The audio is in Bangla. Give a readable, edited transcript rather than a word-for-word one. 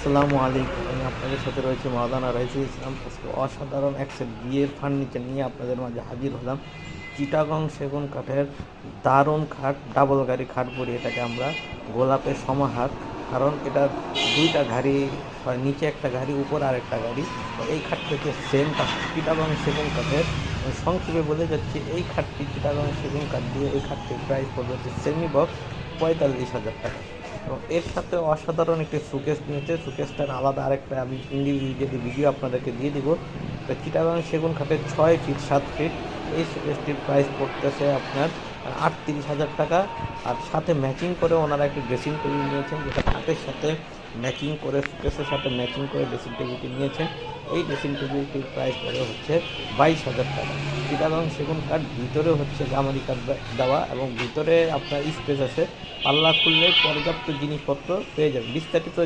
আসসালামু আলাইকুম। আমি আপনাদের সাথে রয়েছে মাওলানা রাইসুল ইসলাম। আজকে অসাধারণ এক সেট বিয়ের ফার্নিচার নিয়ে আপনাদের মাঝে হাজির হলাম। চিটাগং সেগুন কাঠের দারুণ খাট, ডাবল গাড়ি খাট বলি এটাকে আমরা, গোলাপের সমাহার। কারণ এটা দুইটা গাড়ি হয়, নিচে একটা গাড়ি, উপর আর একটা গাড়ি। তো এই খাটটি হচ্ছে সেম কাঠ, চিটাগং সেগুন কাঠের। আমি সংক্ষেপে বলে যাচ্ছি, এই খাটটি চিটাগং সেগুন কাঠ দিয়ে এই খাটটির প্রাইস পড়বে হচ্ছে সেমি বক্স 45,000 টাকা। এবং এর সাথে অসাধারণ একটি সুকেস নিয়েছে। সুকেসটার আলাদা আরেকটা আমি ইন্ডিভিজুয়ালি ভিডিও আপনাদেরকে দিয়ে দিব। তো চিটাগাং সেগুন কাঠের 6 ফিট 7 ফিট এই সুকেসটির প্রাইস পড়তেছে আপনার 38,000 টাকা। আর সাথে ম্যাচিং করে ওনারা একটি ড্রেসিং টেবিল নিয়েছেন, যেটা খাটের সাথে ম্যাচিং করে, সুকেসের সাথে ম্যাচিং করে ড্রেসিং টেবিলটি নিয়েছেন। এই ড্রেসিং টেবিলটির প্রাইস পড়ে হচ্ছে 22,000 টাকা। চিটাগাং সেগুন কাঠ ভিতরে হচ্ছে গামারি কাঠ দেওয়া, এবং ভিতরে আপনার স্পেস আছে, পাল্লা খুললে পর্যাপ্ত জিনিসপত্র পেয়ে যাবেন। বিস্তারিত